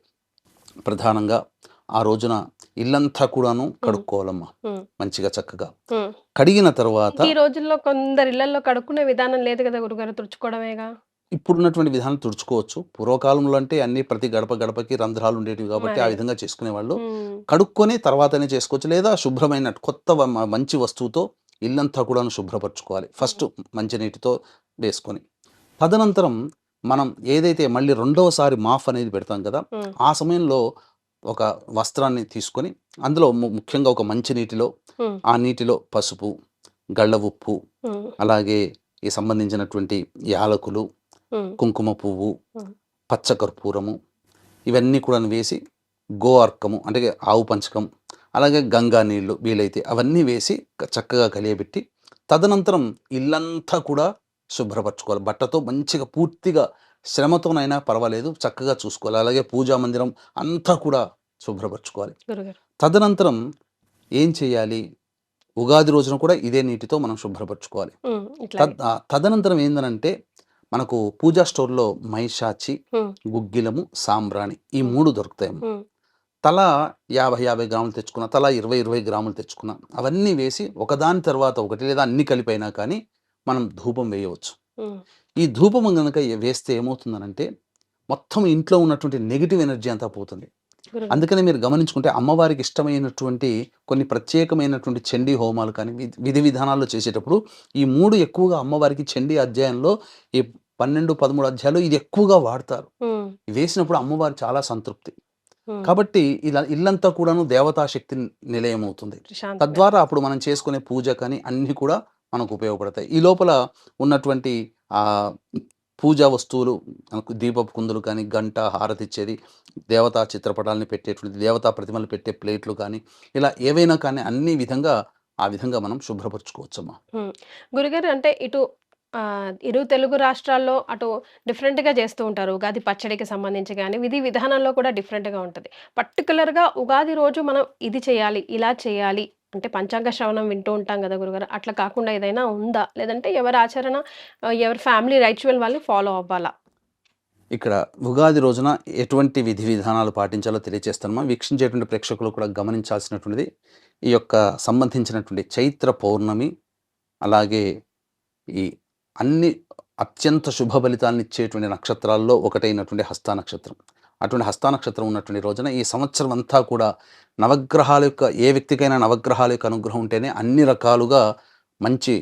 ప్రధానంగా ఆ రోజున ఇల్లంతా కూడాను కడుక్కోవాలమ్మా, ఉమ్, మంచిగా చక్కగా ఉమ్. కడిగిన తర్వాత. ఈ రోజుల్లో కొందరు ఇళ్లలో కడుక్కునే విధానం లేదు కదా గురుగారు, తుడుచుకోవడమేగా. ఇప్పుడున్నటువంటి విధానం తుడుచుకోవచ్చు. పూర్వకాలంలో అంటే అన్నీ ప్రతి గడప గడపకి రంధ్రాలు ఉండేటివి కాబట్టి ఆ మరి విధంగా చేసుకునేవాళ్ళు. ఉమ్, కడుక్కొని తర్వాతనే చేసుకోవచ్చు. లేదా శుభ్రమైన కొత్త మంచి వస్తువుతో ఇల్లంతా కూడాను శుభ్రపరచుకోవాలి. ఫస్ట్ మంచినీటితో వేసుకొని, తదనంతరం మనం ఏదైతే మళ్ళీ రెండవసారి మాఫ్ అనేది పెడతాం కదా, ఉమ్, ఆ సమయంలో ఒక వస్త్రాన్ని తీసుకొని అందులో ముఖ్యంగా ఒక మంచి నీటిలో, ఉమ్, ఆ నీటిలో పసుపు, గళ్ళ ఉప్పు, ఉమ్, అలాగే ఈ సంబంధించినటువంటి యాలకులు, ఉమ్, కుంకుమ పువ్వు, ఉమ్, పచ్చకర్పూరము, ఇవన్నీ కూడా వేసి గో అర్కము అంటే ఆవు పంచకం, అలాగే గంగా నీళ్ళు వీలైతే అవన్నీ వేసి చక్కగా కలియబెట్టి, తదనంతరం ఇల్లంతా కూడా శుభ్రపరచుకోవాలి. బట్టతో మంచిగా పూర్తిగా శ్రమతోనైనా పర్వాలేదు చక్కగా చూసుకోవాలి. అలాగే పూజా మందిరం అంతా కూడా శుభ్రపరచుకోవాలి. గురుగారు. తదనంతరం ఏం చేయాలి, ఉగాది రోజున కూడా ఇదే నీటితో మనం శుభ్రపరచుకోవాలి. ఇట్లాగే. తదనంతరం ఏందనంటే మనకు పూజా స్టోర్లో మైషాచి, ఉమ్, గుగ్గిలము, సాంబ్రాణి ఈ ఉమ్, 3 దొరుకుతాయమ్మ. ఉమ్, తలా 50 గ్రాములు తెచ్చుకున్న, తలా 20 గ్రాములు తెచ్చుకున్న, అవన్నీ వేసి ఒకదాని తర్వాత ఒకటి లేదా అన్ని కలిపైనా కానీ మనం ధూపం వేయవచ్చు. ఉమ్, ఈ ధూపం గనుక వేస్తే ఏమవుతుందనంటే మొత్తం ఇంట్లో ఉన్నటువంటి నెగిటివ్ ఎనర్జీ అంతా పోతుంది. గురుగారు. అందుకని మీరు గమనించుకుంటే అమ్మవారికి ఇష్టమైనటువంటి కొన్ని ప్రత్యేకమైనటువంటి చండీ హోమాలు కానీ విధి విధానాల్లో చేసేటప్పుడు ఈ 3 ఎక్కువగా అమ్మవారికి చండీ అధ్యాయంలో ఈ 12, 13 అధ్యాయాలు ఇది ఎక్కువగా వాడతారు. ఉమ్, వేసినప్పుడు అమ్మవారు చాలా సంతృప్తి. ఉమ్, కాబట్టి ఇలా ఇల్లంతా కూడాను దేవతాశక్తి నిలయం అవుతుంది. ప్రశాంతంగా. తద్వారా అప్పుడు మనం చేసుకునే పూజ కానీ అన్నీ కూడా మనకు ఉపయోగపడతాయి. ఈ లోపల ఉన్నటువంటి ఆ పూజా వస్తువులు, మనకు దీపపు కుందులు కానీ, గంట, హారతి ఇచ్చేది, దేవతా చిత్రపటాలని పెట్టేటువంటి దేవతా ప్రతిమలు పెట్టే ప్లేట్లు కానీ, ఇలా ఏవైనా కానీ అన్ని విధంగా ఆ విధంగా మనం శుభ్రపరచుకోవచ్చమ్మా. ఉమ్. గురుగారు, అంటే ఇటు ఇరు తెలుగు రాష్ట్రాల్లో అటు డిఫరెంట్గా చేస్తూ ఉంటారు. ఉగాది పచ్చడికి సంబంధించి కానీ విధి విధానంలో కూడా డిఫరెంట్గా ఉంటుంది. పర్టికులర్గా ఉగాది రోజు మనం ఇది చేయాలి, ఇలా చేయాలి అంటే పంచాంగ శ్రవణం వింటూ ఉంటాం కదా గురుగారు, అట్లా కాకుండా ఏదైనా ఉందా? లేదంటే ఎవరి ఆచరణ ఎవరి ఫ్యామిలీ రైచువల్ వాళ్ళు ఫాలో అవ్వాలా? ఇక్కడ ఉగాది రోజున ఎటువంటి విధి విధానాలు పాటించాలో తెలియజేస్తానమ్మా. వీక్షించేటువంటి ప్రేక్షకులు కూడా గమనించాల్సినటువంటిది ఈ యొక్క సంబంధించినటువంటి చైత్ర పౌర్ణమి, అలాగే ఈ అన్ని అత్యంత శుభ ఫలితాలను ఇచ్చేటువంటి నక్షత్రాల్లో ఒకటైనటువంటి హస్త నక్షత్రం. అటువంటి హస్త నక్షత్రం ఉన్నటువంటి రోజున ఈ సంవత్సరం అంతా కూడా నవగ్రహాల యొక్క ఏ వ్యక్తికైనా నవగ్రహాల యొక్క అనుగ్రహం ఉంటేనే అన్ని రకాలుగా మంచి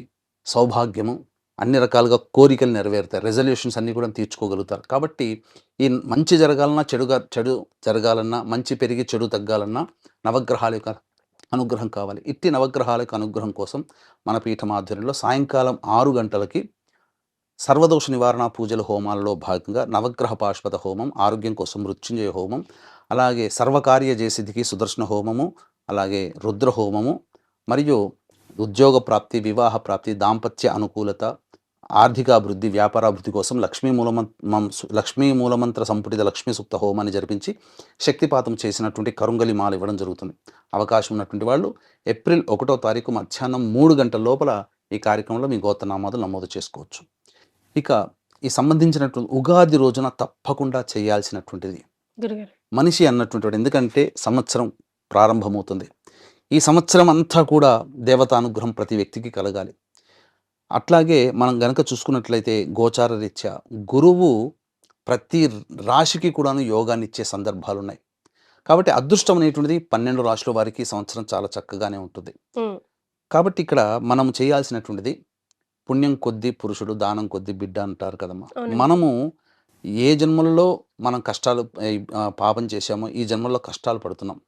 సౌభాగ్యము, అన్ని రకాలుగా కోరికలు నెరవేరుతాయి, రెజల్యూషన్స్ అన్నీ కూడా తీర్చుకోగలుగుతారు. కాబట్టి ఈ మంచి జరగాలన్నా చెడు జరగాలన్నా, మంచి పెరిగి చెడు తగ్గాలన్నా నవగ్రహాల యొక్క అనుగ్రహం కావాలి. ఇట్టి నవగ్రహాల యొక్క అనుగ్రహం కోసం మన పీఠం ఆధ్వర్యంలో సాయంకాలం 6 గంటలకి సర్వదోష నివారణ పూజల హోమాలలో భాగంగా నవగ్రహ పాశుపత హోమం, ఆరోగ్యం కోసం మృత్యుంజయ హోమం, అలాగే సర్వకార్య జయసిద్ధికి సుదర్శన హోమము, అలాగే రుద్ర హోమము, మరియు ఉద్యోగ ప్రాప్తి, వివాహ ప్రాప్తి, దాంపత్య అనుకూలత, ఆర్థికాభివృద్ధి, వ్యాపారాభివృద్ధి కోసం లక్ష్మీ మూలమంత్ర సంపుటిత లక్ష్మీ సూక్త హోమాన్ని జరిపించి శక్తిపాతం చేసినటువంటి కరుంగలి మాల ఇవ్వడం జరుగుతుంది. అవకాశం ఉన్నటువంటి వాళ్ళు ఏప్రిల్ 1వ తారీఖు మధ్యాహ్నం 3 గంటల లోపల ఈ కార్యక్రమంలో మీ గోత్రనామాలు నమోదు చేసుకోవచ్చు. ఇక ఈ సంబంధించినటువంటి ఉగాది రోజున తప్పకుండా చేయాల్సినటువంటిది గురుగారు. మనిషి అన్నటువంటి, ఎందుకంటే సంవత్సరం ప్రారంభమవుతుంది. ఈ సంవత్సరం అంతా కూడా దేవతానుగ్రహం ప్రతి వ్యక్తికి కలగాలి. అట్లాగే మనం గనక చూసుకున్నట్లయితే గోచార రీత్యా గురువు ప్రతి రాశికి కూడాను యోగాన్ని ఇచ్చే సందర్భాలు ఉన్నాయి. కాబట్టి అదృష్టం అనేటువంటిది 12 రాశుల వారికి ఈ సంవత్సరం చాలా చక్కగానే ఉంటుంది. ఉమ్, కాబట్టి ఇక్కడ మనం చేయాల్సినటువంటిది పుణ్యం కొద్దీ పురుషుడు, దానం కొద్దీ బిడ్డ అంటారు కదమ్మా. అవునండి. మనము ఏ జన్మలలో మనం కష్టాలు పాపం చేశామో ఈ జన్మల్లో కష్టాలు పడుతున్నాం.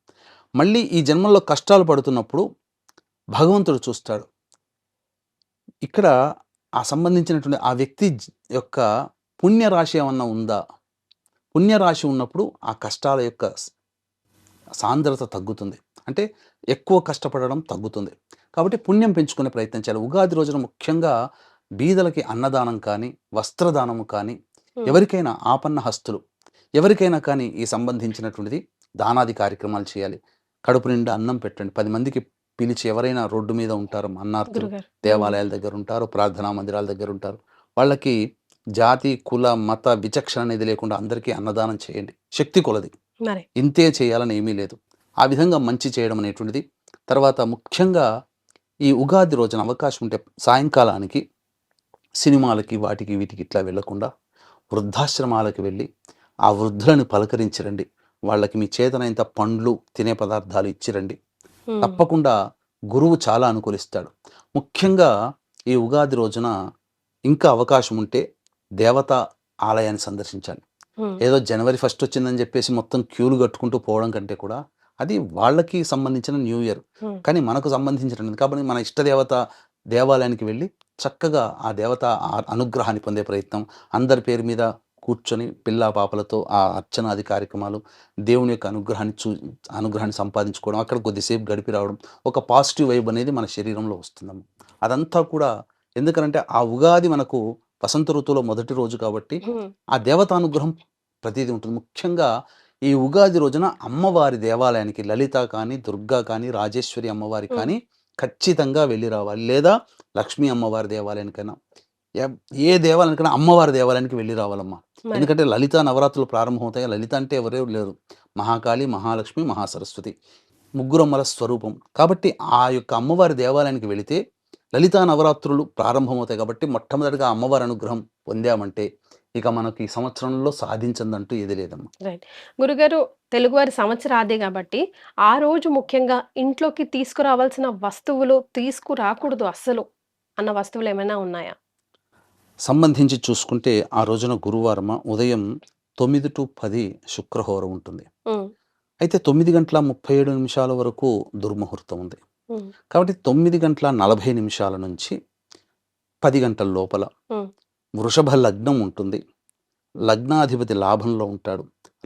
మళ్ళీ ఈ జన్మల్లో కష్టాలు పడుతున్నప్పుడు భగవంతుడు చూస్తాడు. ఇక్కడ ఆ సంబంధించినటువంటి ఆ వ్యక్తి యొక్క పుణ్యరాశి ఏమన్నా ఉందా? పుణ్యరాశి ఉన్నప్పుడు ఆ కష్టాల యొక్క సాంద్రత తగ్గుతుంది, అంటే ఎక్కువ కష్టపడడం తగ్గుతుంది. కాబట్టి పుణ్యం పెంచుకునే ప్రయత్నం చేయాలి. ఉగాది రోజున ముఖ్యంగా బీదలకి అన్నదానం కానీ, వస్త్రదానము కానీ, ఎవరికైనా ఆపన్న హస్తులు ఎవరికైనా కానీ ఈ సంబంధించినటువంటిది దానాది కార్యక్రమాలు చేయాలి. కడుపు నిండా అన్నం పెట్టండి. 10 మందికి పిలిచి, ఎవరైనా రోడ్డు మీద ఉంటారు అన్నార్థులు, గురుగారు. దేవాలయాల దగ్గర ఉంటారు, ప్రార్థనా మందిరాల దగ్గర ఉంటారు, వాళ్ళకి జాతి, కుల, మత విచక్షణ అనేది లేకుండా అందరికీ అన్నదానం చేయండి. శక్తి కొలది, మరి ఇంతే చేయాలని ఏమీ లేదు. ఆ విధంగా మంచి చేయడం అనేటువంటిది. తర్వాత ముఖ్యంగా ఈ ఉగాది రోజున అవకాశం ఉంటే సాయంకాలానికి సినిమాలకి వాటికి వీటికి ఇట్లా వెళ్ళకుండా వృద్ధాశ్రమాలకు వెళ్ళి ఆ వృద్ధులను పలకరించిరండి. వాళ్ళకి మీ చేతనైనంత పండ్లు, తినే పదార్థాలు ఇచ్చిరండి. ఉమ్, తప్పకుండా గురువు చాలా అనుకూలిస్తాడు. ముఖ్యంగా ఈ ఉగాది రోజున ఇంకా అవకాశం ఉంటే దేవతా ఆలయాన్ని సందర్శించాలి. ఉమ్, ఏదో జనవరి 1 వచ్చిందని చెప్పేసి మొత్తం క్యూలు కట్టుకుంటూ పోవడం కంటే కూడా అది వాళ్ళకి సంబంధించిన న్యూ ఇయర్. ఉమ్, కానీ మనకు సంబంధించినది కాబట్టి మన ఇష్టదేవత దేవాలయానికి వెళ్ళి చక్కగా ఆ దేవత అనుగ్రహాన్ని పొందే ప్రయత్నం, అందరి పేరు మీద కూర్చొని పిల్లా పాపలతో ఆ అర్చనాది కార్యక్రమాలు, దేవుని యొక్క అనుగ్రహాన్ని సంపాదించుకోవడం, అక్కడ కొద్దిసేపు గడిపి రావడం, ఒక పాజిటివ్ వైబ్ అనేది మన శరీరంలో వస్తుందమ్మ. అదంతా కూడా ఎందుకనంటే ఆ ఉగాది మనకు వసంత ఋతువులో మొదటి రోజు కాబట్టి ఉమ్, ఆ దేవతానుగ్రహం ప్రతీది ఉంటుంది. ముఖ్యంగా ఈ ఉగాది రోజున అమ్మవారి దేవాలయానికి లలిత కానీ, దుర్గా కానీ, రాజేశ్వరి అమ్మవారి కానీ ఖచ్చితంగా వెళ్ళి రావాలి. లేదా లక్ష్మీ అమ్మవారి దేవాలయానికైనా ఏ దేవాలయానికైనా అమ్మవారి దేవాలయానికి వెళ్ళి రావాలమ్మా. మరి ఎందుకంటే లలిత నవరాత్రులు ప్రారంభమవుతాయి. లలిత అంటే ఎవరే లేరు, మహాకాళి, మహాలక్ష్మి, మహాసరస్వతి, ముగ్గురమ్మల స్వరూపం. కాబట్టి ఆ యొక్క అమ్మవారి దేవాలయానికి వెళితే లలితా నవరాత్రులు ప్రారంభమవుతాయి. కాబట్టి మొట్టమొదటిగా అమ్మవారి అనుగ్రహం పొందామంటే ఇక మనకి ఈ సంవత్సరంలో సాధించదంటూ ఏది లేదమ్మా. రైట్. గురుగారు, తెలుగువారి సంవత్సరాది కాబట్టి ఆ రోజు ముఖ్యంగా ఇంట్లోకి తీసుకురావాల్సిన వస్తువులు, తీసుకురాకూడదు అస్సలు అన్న వస్తువులు ఏమైనా ఉన్నాయా? సంబంధించి చూసుకుంటే ఆ రోజున గురువారమ ఉదయం 9 to 10 శుక్రహోరం ఉంటుంది. ఉమ్, అయితే 9:37 వరకు దుర్ముహూర్తం ఉంది. ఉమ్, కాబట్టి 9:40 నుంచి 10 గంటల లోపల ఉమ్, వృషభ లగ్నం ఉంటుంది. లగ్నాధిపతి లాభంలో ఉంటాడు.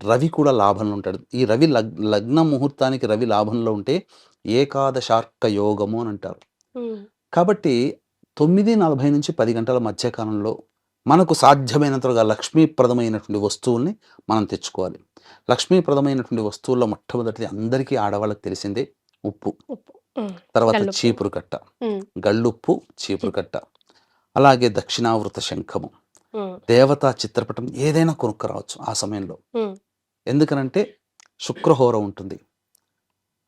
రవి కూడా లాభంలో ఉంటాడు. ఈ రవి లగ్న ముహూర్తానికి రవి లాభంలో ఉంటే ఏకాదశార్క యోగము అని అంటారు. ఉమ్, కాబట్టి 9:40 నుంచి 10 గంటల మధ్యకాలంలో మనకు సాధ్యమైనంతగా లక్ష్మీప్రదమైనటువంటి వస్తువుల్ని మనం తెచ్చుకోవాలి. లక్ష్మీప్రదమైనటువంటి వస్తువుల్లో మొట్టమొదటిది అందరికీ ఆడవాళ్ళకి తెలిసిందే ఉప్పు, ఉప్పు, ఉమ్, తర్వాత గల్లుప్పు. చీపురు కట్ట, ఉమ్, గళ్ళుప్పు, చీపురు కట్ట, అలాగే దక్షిణావృత శంఖము, ఉమ్, దేవతా చిత్రపటం ఏదైనా కొనుక్కరావచ్చు ఆ సమయంలో. ఉమ్, ఎందుకనంటే శుక్రహోర ఉంటుంది.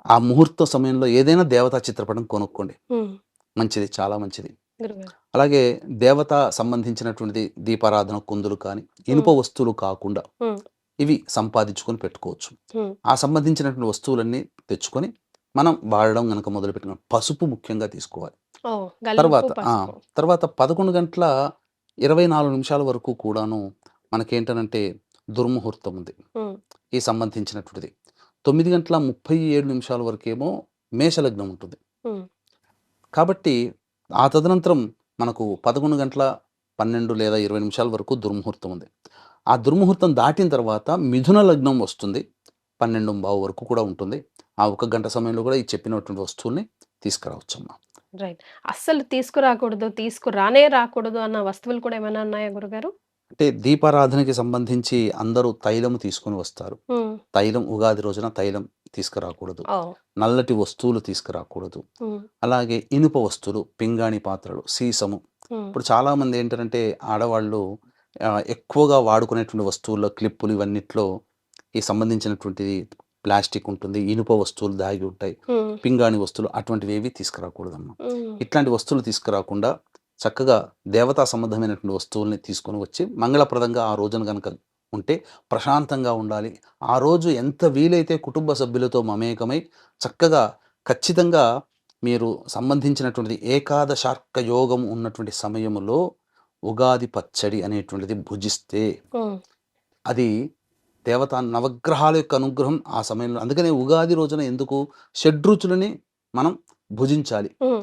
ఆ ముహూర్త సమయంలో ఏదైనా దేవతా చిత్రపటం కొనుక్కోండి, ఉమ్, మంచిది, చాలా మంచిది. గురుగారు. అలాగే దేవత సంబంధించినటువంటి దీపారాధన కుందులు కానీ ఇనుప వస్తువులు కాకుండా ఉమ్, ఇవి సంపాదించుకొని పెట్టుకోవచ్చు. ఉమ్, ఆ సంబంధించినటువంటి వస్తువులన్నీ తెచ్చుకొని మనం వాడడం కనుక మొదలుపెట్టిన పసుపు ముఖ్యంగా తీసుకోవాలి. ఓ, గల్లుప్పు, తర్వాత పసుపు. తర్వాత 11:24 వరకు కూడాను మనకేంటనంటే దుర్ముహూర్తం ఉంది ఉమ్, ఈ సంబంధించినటువంటిది. 9:37 వరకేమో మేషలగ్నం ఉంటుంది. ఉమ్, కాబట్టి ఆ తదనంతరం మనకు 11:12 లేదా 20 వరకు దుర్ముహూర్తం ఉంది. ఆ దుర్ముహూర్తం దాటిన తర్వాత మిథున లగ్నం వస్తుంది. 12:15 వరకు కూడా ఉంటుంది. ఆ 1 గంట సమయంలో కూడా ఈ చెప్పినటువంటి వస్తువుల్ని తీసుకురావచ్చమ్మా. రైట్. అస్సలు తీసుకురాకూడదు, రాకూడదు అన్న వస్తువులు కూడా ఏమైనా ఉన్నాయా గురుగారు? అంటే దీపారాధనకి సంబంధించి అందరూ తైలము తీసుకొని వస్తారు. ఉమ్, తైలం ఉగాది రోజున తైలం తీసుకురాకూడదు. ఓ, నల్లటి వస్తువులు తీసుకురాకూడదు. ఉమ్, అలాగే ఇనుప వస్తువులు, పింగాణి పాత్రలు, సీసము. ఉమ్, ఇప్పుడు చాలామంది ఏంటంటే ఆడవాళ్ళు ఎక్కువగా వాడుకునేటువంటి వస్తువుల్లో క్లిప్పులు ఇవన్నిట్లో ఈ సంబంధించినటువంటిది ప్లాస్టిక్ ఉంటుంది, ఇనుప వస్తువులు దాగి ఉంటాయి, ఉమ్, పింగాణి వస్తువులు అటువంటివి ఏవి తీసుకురాకూడదమ్మా. ఉమ్, ఇట్లాంటి వస్తువులు తీసుకురాకుండా చక్కగా దేవతా సంబంధమైనటువంటి వస్తువుల్ని తీసుకొని వచ్చి మంగళప్రదంగా ఆ రోజున కనుక ఉంటే ప్రశాంతంగా ఉండాలి. ఆ రోజు ఎంత వీలైతే కుటుంబ సభ్యులతో మమేకమై చక్కగా ఖచ్చితంగా మీరు సంబంధించినటువంటిది ఏకాదశార్క యోగం ఉన్నటువంటి సమయంలో ఉగాది పచ్చడి అనేటువంటిది భుజిస్తే ఉమ్, అది దేవతా నవగ్రహాల యొక్క అనుగ్రహం ఆ సమయంలో. అందుకనే ఉగాది రోజున ఎందుకు షడ్రుచులని మనం భుజించాలి. ఉమ్,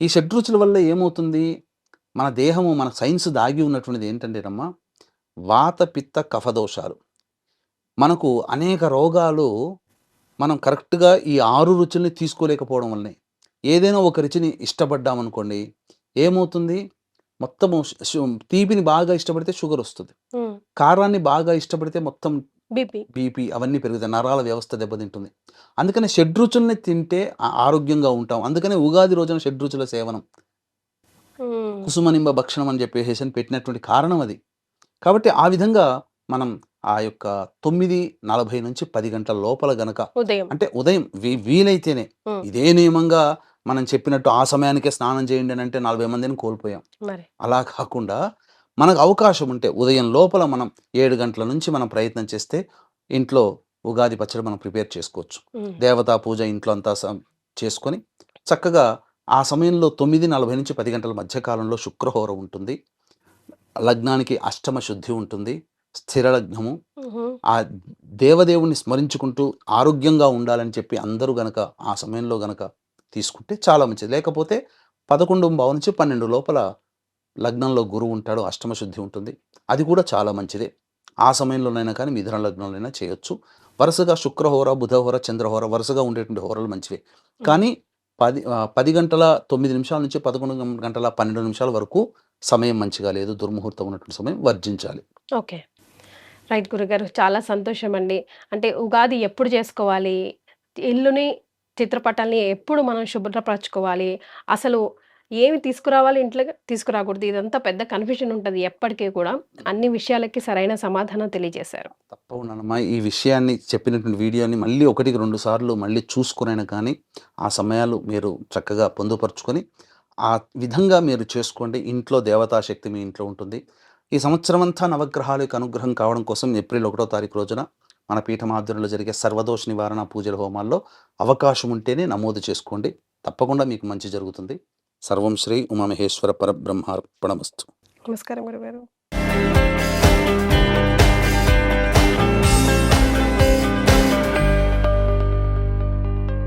ఈ షడ్రుచుల వల్ల ఏమవుతుంది, మన దేహము, మన సైన్స్ దాగి ఉన్నటువంటిది ఏంటంటేనమ్మా వాత పిత్త కఫదోషాలు. మనకు అనేక రోగాలు మనం కరెక్ట్గా ఈ 6 రుచుల్ని తీసుకోలేకపోవడం వల్లనే. ఏదైనా ఒక రుచిని ఇష్టపడ్డామనుకోండి, ఏమవుతుంది, మొత్తము తీపిని బాగా ఇష్టపడితే షుగర్ వస్తుంది, ఉమ్, కారాన్ని బాగా ఇష్టపడితే మొత్తం బీపీ. బీపీ అవన్నీ పెరుగుతాయి, నరాల వ్యవస్థ దెబ్బతింటుంది. అందుకని షడ్రుచుల్ని తింటే ఆరోగ్యంగా ఉంటాం. అందుకనే ఉగాది రోజున షడ్రుచుల సేవనం, ఉమ్, కుసుమనింబ భక్షణం అని చెప్పేసి పెట్టినటువంటి కారణం అది. కాబట్టి ఆ విధంగా మనం ఆ యొక్క 9:40 నుంచి 10 గంటల లోపల గనక ఉదయం. అంటే ఉదయం వీలైతేనే ఉమ్, ఇదే నియమంగా మనం చెప్పినట్టు ఆ సమయానికే స్నానం చేయండి అని అంటే 40 మందిని కోల్పోయాం. మరి అలా కాకుండా మనకు అవకాశం ఉంటే ఉదయం లోపల మనం 7 గంటల నుంచి మనం ప్రయత్నం చేస్తే ఇంట్లో ఉగాది పచ్చడి మనం ప్రిపేర్ చేసుకోవచ్చు. ఉమ్, దేవతా పూజ ఇంట్లో అంతా చేసుకొని చక్కగా ఆ సమయంలో 9:40 నుంచి 10 గంటల మధ్య కాలంలో శుక్రహోర ఉంటుంది. లగ్నానికి అష్టమ శుద్ధి ఉంటుంది. స్థిర లగ్నము. ఉహు, ఆ దేవదేవుణ్ణి స్మరించుకుంటూ ఆరోగ్యంగా ఉండాలని చెప్పి అందరూ గనక ఆ సమయంలో గనక తీసుకుంటే చాలా మంచిది. లేకపోతే 11:15 నుంచి 12 లోపల లగ్నంలో గురువు ఉంటాడు. అష్టమ శుద్ధి ఉంటుంది. అది కూడా చాలా మంచిదే. ఆ సమయంలోనైనా కానీ మిథున లగ్నంలోనైనా చేయొచ్చు. వరుసగా శుక్రహోర, బుధహోర, చంద్రహోర వరుసగా ఉండేటువంటి హోరలు మంచివే. కానీ 10 గంటల 9 నిమిషాల నుంచి 11 గంటల 12 నిమిషాల వరకు సమయం మంచిగా లేదు. దుర్ముహూర్తం ఉన్నటువంటి సమయం వర్జించాలి. ఓకే. రైట్ గురుగారు. చాలా సంతోషం అండి. అంటే ఉగాది ఎప్పుడు చేసుకోవాలి? ఇల్లుని, చిత్రపటాల్ని ఎప్పుడు మనం శుభ్రపరచుకోవాలి? అసలు ఏమి తీసుకురావాలి ఇంట్లోకి, తీసుకురాకూడదు. ఇదంతా పెద్ద కన్‌ఫ్యూజన్ ఉంటది ఎప్పటికి కూడా. అన్ని విషయాలకి సరైన సమాధానం తెలియజేశారు. తప్పకుండానమ్మా. ఈ విషయాన్ని చెప్పినటువంటి వీడియోని మళ్ళీ 1కి 2 సార్లు మళ్ళీ చూసుకొనైనా కానీ, ఆ సమయాలు మీరు చక్కగా పొందుపరుచుకొని, ఆ విధంగా మీరు చేసుకోండి. ఇంట్లో దేవతా శక్తి మీ ఇంట్లో ఉంటుంది. ఈ సంవత్సరమంతా నవగ్రహాల యొక్క అనుగ్రహం కావడం కోసం ఏప్రిల్ 1వ తారీఖు రోజున మన పీఠం ఆధ్వర్యంలో జరిగే సర్వదోష నివారణ పూజల హోమాల్లో అవకాశం ఉంటేనే నమోదు చేసుకోండి. తప్పకుండా మీకు మంచి జరుగుతుంది. సర్వం శ్రీ ఉమామహేశ్వర పరబ్రహ్మార్పణమస్తు. నమస్కారం గురుగారు.